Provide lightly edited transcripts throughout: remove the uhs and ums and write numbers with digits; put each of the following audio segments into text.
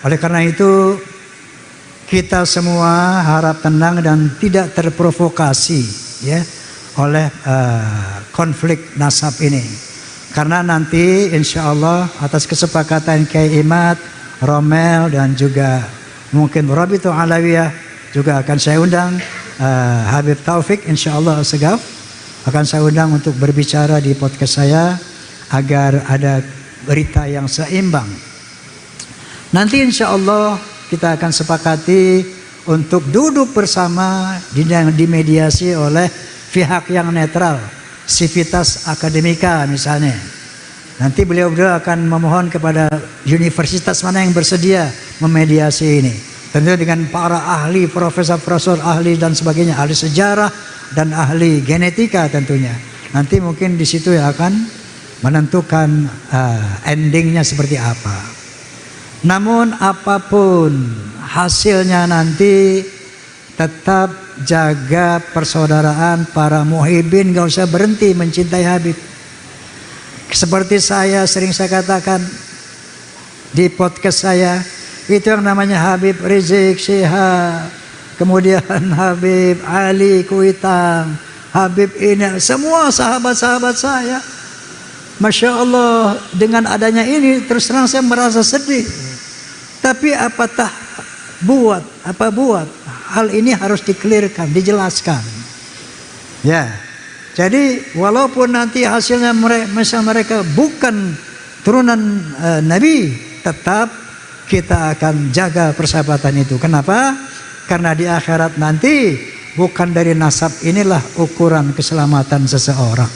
Oleh karena itu kita semua harap tenang dan tidak terprovokasi ya oleh konflik nasab ini. Karena nanti insya Allah atas kesepakatan Kiai Imad, Romel dan juga mungkin Rabitul Alawiyah juga akan saya undang Habib Taufik insya Allah Segaf akan saya undang untuk berbicara di podcast saya agar ada berita yang seimbang. Nanti insya Allah kita akan sepakati untuk duduk bersama dimediasi oleh pihak yang netral, Civitas Akademika misalnya. Nanti beliau akan memohon kepada universitas mana yang bersedia memediasi ini. Tentu dengan para ahli, profesor ahli dan sebagainya, ahli sejarah dan ahli genetika tentunya. Nanti mungkin di situ yang akan menentukan endingnya seperti apa. Namun apapun hasilnya nanti tetap jaga persaudaraan para muhibbin, gak usah berhenti mencintai Habib. Seperti saya katakan di podcast saya, itu yang namanya Habib Rizik Syihab, kemudian Habib Ali Kuitang, Habib ini, semua sahabat-sahabat saya. Masya Allah, dengan adanya ini terus terang saya merasa sedih. Tapi apa buat? Hal ini harus dikelirkan, dijelaskan. Ya, jadi walaupun nanti hasilnya mereka bukan turunan Nabi, tetap kita akan jaga persahabatan itu. Kenapa? Karena di akhirat nanti bukan dari nasab inilah ukuran keselamatan seseorang.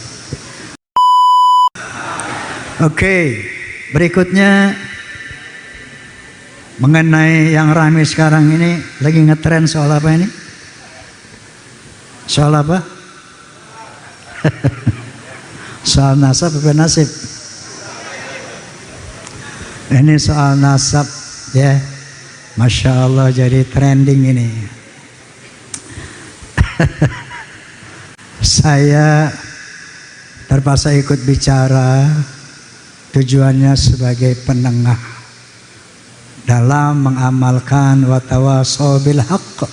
Oke, berikutnya mengenai yang ramai sekarang ini, lagi ngetren soal apa ini? Soal apa? Soal nasab apa nasib? Ini soal nasab ya. Masya Allah jadi trending ini. Saya terpaksa ikut bicara, tujuannya sebagai penengah dalam mengamalkan watawasau bil haqq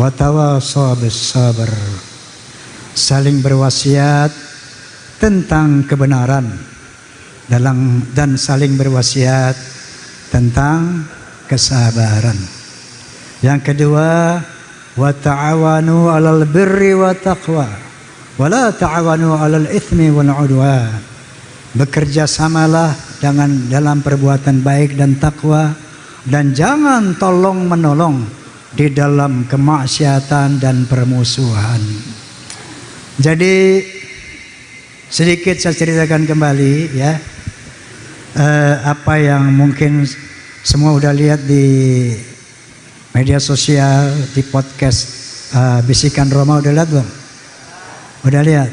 watawasau bis sabr, saling berwasiat tentang kebenaran dan saling berwasiat tentang kesabaran. Yang kedua, wa ta'awanu 'alal birri wa taqwa wa la ta'awanu 'alal itsmi wal 'udwan. Bekerja samalah dalam perbuatan baik dan takwa, dan jangan tolong menolong di dalam kemaksiatan dan permusuhan. Jadi sedikit saya ceritakan kembali ya, apa yang mungkin semua udah lihat di media sosial, di podcast Bisikan Roma, udah lihat belum? Udah lihat?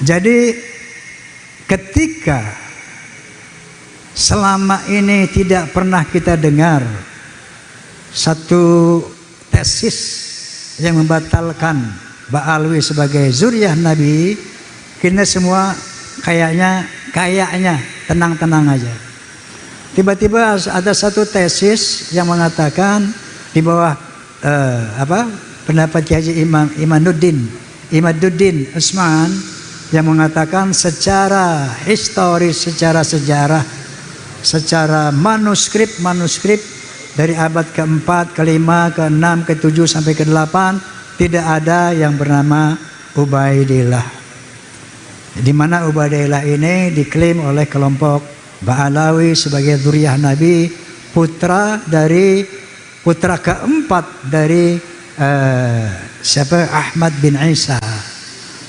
Jadi ketika selama ini tidak pernah kita dengar satu tesis yang membatalkan Ba'alwi sebagai zuriyah Nabi, kita semua kayaknya tenang-tenang aja. Tiba-tiba ada satu tesis yang mengatakan di bawah pendapat Haji Imaduddin Usman yang mengatakan secara historis, secara sejarah, secara manuskrip dari abad keempat, kelima, keenam, ketujuh sampai ke-8 tidak ada yang bernama Ubaidillah. Di mana Ubaidillah ini diklaim oleh kelompok Ba'alawi sebagai zuriyah Nabi, putra keempat dari Ahmad bin Isa.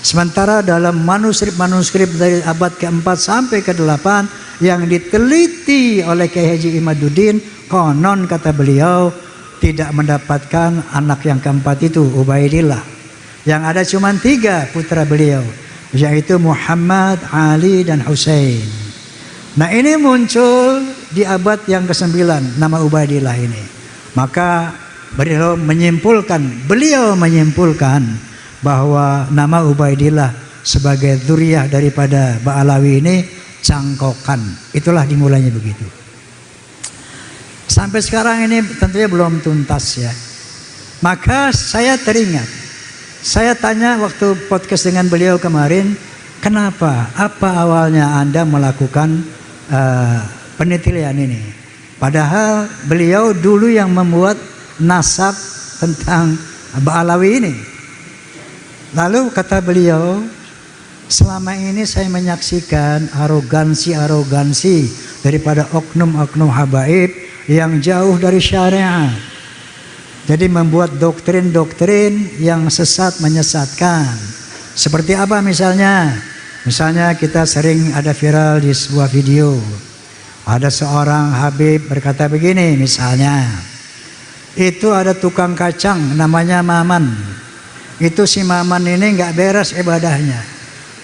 Sementara dalam manuskrip dari abad ke-4 sampai ke-8 yang diteliti oleh Kiai Haji Imaduddin, konon kata beliau tidak mendapatkan anak yang keempat itu, Ubaidillah. Yang ada cuma 3 putra beliau, yaitu Muhammad, Ali, dan Husain. Nah ini muncul di abad yang ke-9 nama Ubaidillah ini. Maka beliau menyimpulkan bahwa nama Ubaidillah sebagai dzurriyyah daripada Ba'alawi ini cangkokan. Itulah dimulainya begitu. Sampai sekarang ini tentunya belum tuntas ya. Maka saya teringat, saya tanya waktu podcast dengan beliau kemarin, kenapa? Apa awalnya Anda melakukan penelitian ini? Padahal beliau dulu yang membuat nasab tentang Ba'alawi ini. Lalu kata beliau, selama ini saya menyaksikan arogansi daripada oknum-oknum habaib yang jauh dari syariat. Jadi membuat doktrin-doktrin yang sesat, menyesatkan. Seperti apa misalnya? Misalnya kita sering ada viral di sebuah video. Ada seorang habib berkata begini misalnya. Itu ada tukang kacang namanya Maman. Itu si Maman ini nggak beres ibadahnya.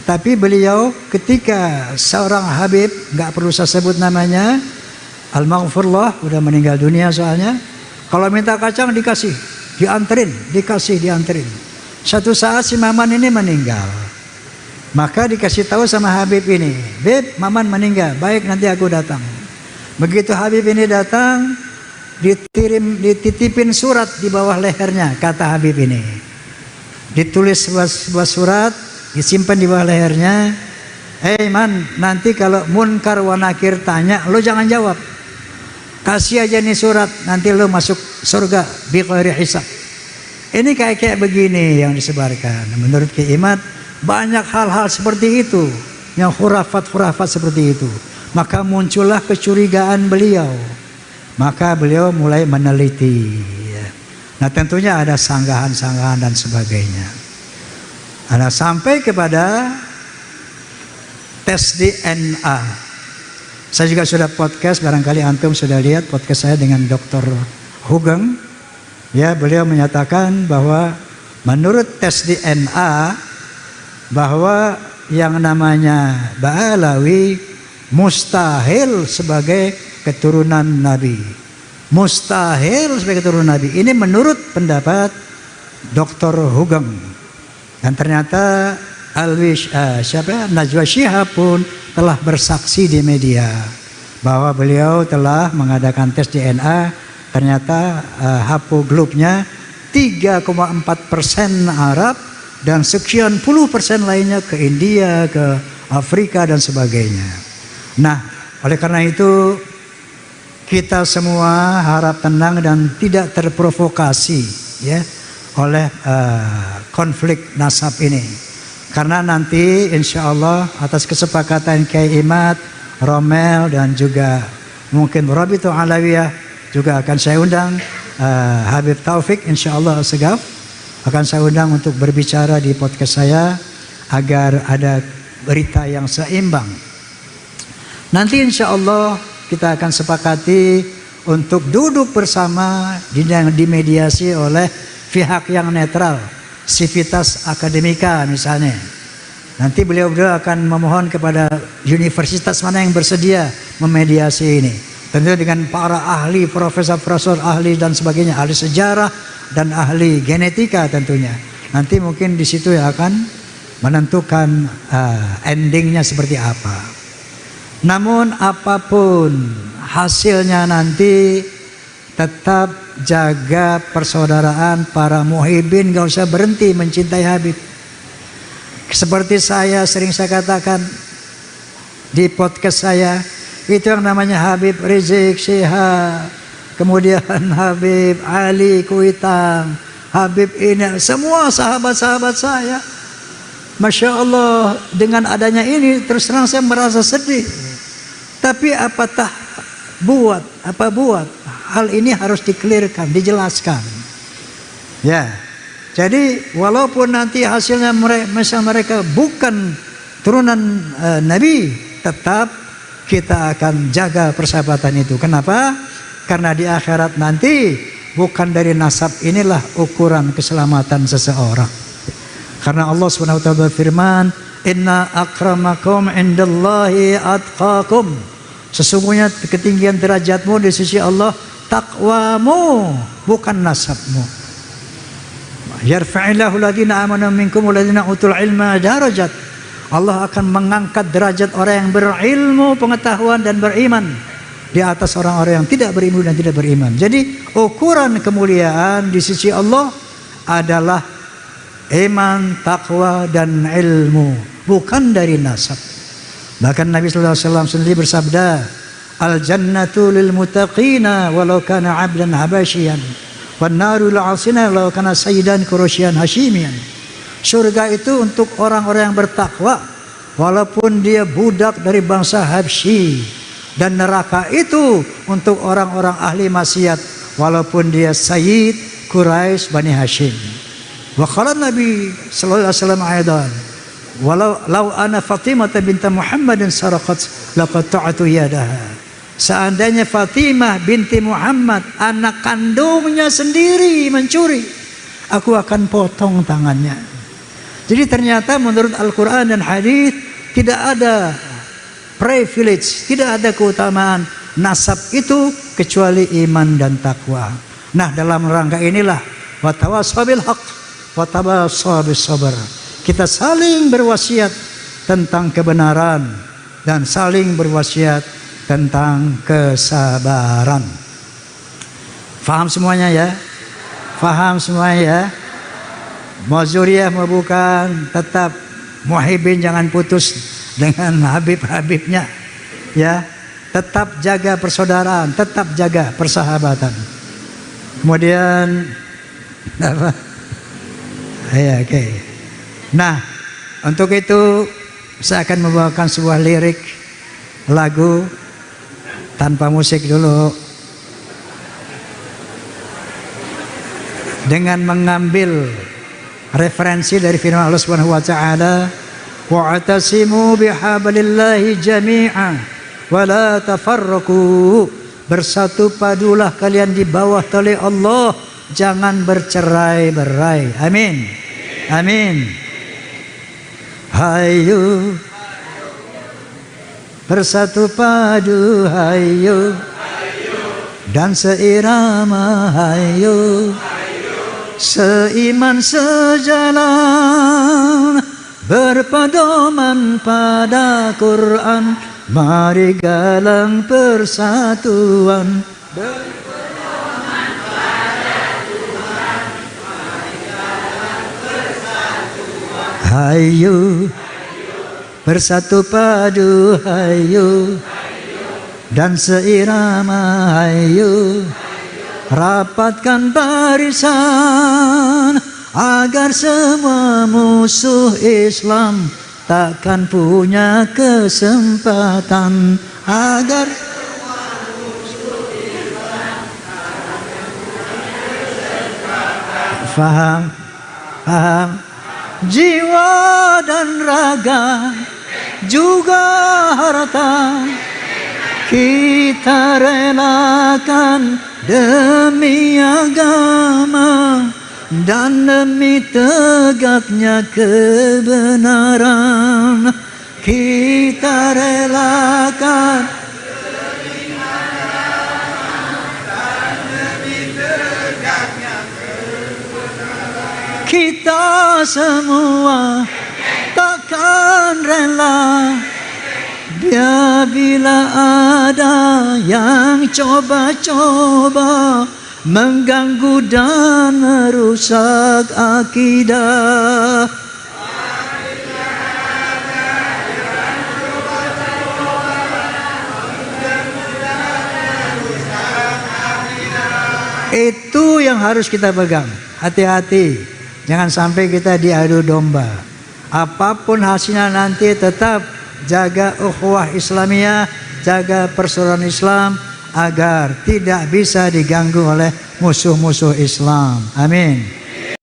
Tapi beliau ketika seorang habib, nggak perlu saya sebut namanya, Al-Maghfurullah, udah meninggal dunia soalnya. Kalau minta kacang dikasih, dianterin. Satu saat si Maman ini meninggal. Maka dikasih tahu sama Habib ini, Beb, Maman meninggal, baik nanti aku datang. Begitu Habib ini datang, dititipin surat di bawah lehernya, kata Habib ini. Ditulis sebuah surat, disimpan di bawah lehernya. Man, nanti kalau Munkar wa Nakir tanya, lo jangan jawab. Kasih aja nih surat, nanti lo masuk surga bi ghairi hisab. Ini kayak begini yang disebarkan. Menurut Kiai Imad, banyak hal-hal seperti itu, yang khurafat seperti itu. Maka muncullah kecurigaan beliau. Maka beliau mulai meneliti. Nah tentunya ada sanggahan-sanggahan dan sebagainya. Ada sampai kepada tes DNA. Saya juga sudah podcast, barangkali antum sudah lihat podcast saya dengan Dr. Hugeng. Ya, beliau menyatakan bahwa menurut tes DNA bahwa yang namanya Ba'alawi mustahil sebagai keturunan Nabi. Mustahil sebagai keturunan Nabi. Ini menurut pendapat Dr. Hugeng. Dan ternyata Najwa Shihab pun telah bersaksi di media bahwa beliau telah mengadakan tes DNA. Ternyata haplogrup-nya 3,4% Arab dan sekian puluh persen lainnya ke India, ke Afrika dan sebagainya. Nah, oleh karena itu kita semua harap tenang dan tidak terprovokasi ya oleh konflik nasab ini. Karena nanti insya Allah atas kesepakatan Kiai Imad, Romel dan juga mungkin Rabitul Alawiyah juga akan saya undang Habib Taufik insya Allah Segaf akan saya undang untuk berbicara di podcast saya agar ada berita yang seimbang. Nanti insya Allah kita akan sepakati untuk duduk bersama dimediasi oleh pihak yang netral. Civitas Akademika misalnya. Nanti beliau akan memohon kepada universitas mana yang bersedia memediasi ini. Tentu dengan para ahli, profesor ahli dan sebagainya, ahli sejarah dan ahli genetika tentunya. Nanti mungkin di situ yang akan menentukan endingnya seperti apa. Namun apapun hasilnya nanti tetap jaga persaudaraan para muhibbin, gak usah berhenti mencintai Habib. Seperti saya katakan di podcast saya, itu yang namanya Habib Rizik Syihab, kemudian Habib Ali Kuitang, Habib ini, semua sahabat-sahabat saya. Masya Allah, dengan adanya ini terus terang saya merasa sedih. Tapi apa buat? Hal ini harus dikelirkan, dijelaskan. Ya, jadi walaupun nanti hasilnya mereka bukan turunan Nabi, tetap kita akan jaga persahabatan itu. Kenapa? Karena di akhirat nanti bukan dari nasab inilah ukuran keselamatan seseorang. Karena Allah Subhanahu wa taala berfirman, "Inna akramakum indallahi atqakum." Sesungguhnya ketinggian derajatmu di sisi Allah takwamu, bukan nasabmu. Yarfa'illahu alladhina amanu minkum walladhina utul ilma darajat. Allah akan mengangkat derajat orang yang berilmu, pengetahuan dan beriman di atas orang-orang yang tidak berilmu dan tidak beriman. Jadi ukuran kemuliaan di sisi Allah adalah iman, takwa dan ilmu, bukan dari nasab. Bahkan Nabi sallallahu alaihi wasallam sendiri bersabda, "Al jannatu lil muttaqina walau kana 'abdan habasyian, wan naru lil 'asina walau kana sayyidan quraisyan hasyimian." Surga itu untuk orang-orang yang bertakwa walaupun dia budak dari bangsa Habsyi, dan neraka itu untuk orang-orang ahli maksiat walaupun dia sayyid Quraisy Bani Hashim. Wa qala Nabi sallallahu alaihi wasallam aidan, "Walau law ana Fatimah binti Muhammadin saraqat laqata'tu yadaha." Seandainya Fatimah binti Muhammad, anak kandungnya sendiri mencuri, aku akan potong tangannya. Jadi ternyata menurut Al-Quran dan hadis tidak ada privilege, tidak ada keutamaan nasab itu kecuali iman dan takwa. Nah, dalam rangka inilah watawassaw bil haqq watawassaw bis sabr. Kita saling berwasiat tentang kebenaran dan saling berwasiat tentang kesabaran. Faham semuanya ya? Faham semuanya ya? Mau zuriyah mau bukan, tetap muhibbin jangan putus dengan habib-habibnya ya. Tetap jaga persaudaraan, tetap jaga persahabatan. Kemudian apa? Ya, oke. Nah, untuk itu saya akan membawakan sebuah lirik lagu tanpa musik dulu, dengan mengambil referensi dari firman Allah Subhanahu wa taala, wa'tasimu bihablillahi jami'a wa la tafarraqu. Bersatu padulah kalian di bawah tali Allah, jangan bercerai-berai. Amin. Amin. Hayu bersatu padu, hayu dan seirama, hayu seiman sejalan, berpedoman pada Quran, mari galang persatuan. Berpedoman pada Tuhan, mari galang persatuan. Hayu bersatu padu, hayu dan seirama, hayu rapatkan barisan agar semua musuh Islam takkan punya kesempatan. Agar semua musuh Islam takkan punya kesempatan. Faham? Faham? Jiwa dan raga juga harta kita relakan demi agama dan demi tegaknya kebenaran. Kita relakan demi agama dan demi tegaknya kebenaran. Kita semua takkan rela bila ada yang coba-coba mengganggu dan merusak akidah. Itu yang harus kita pegang. Hati-hati, jangan sampai kita diadu domba. Apapun hasilnya nanti tetap jaga ukhuwah Islamiyah, jaga persaudaraan Islam agar tidak bisa diganggu oleh musuh-musuh Islam. Amin.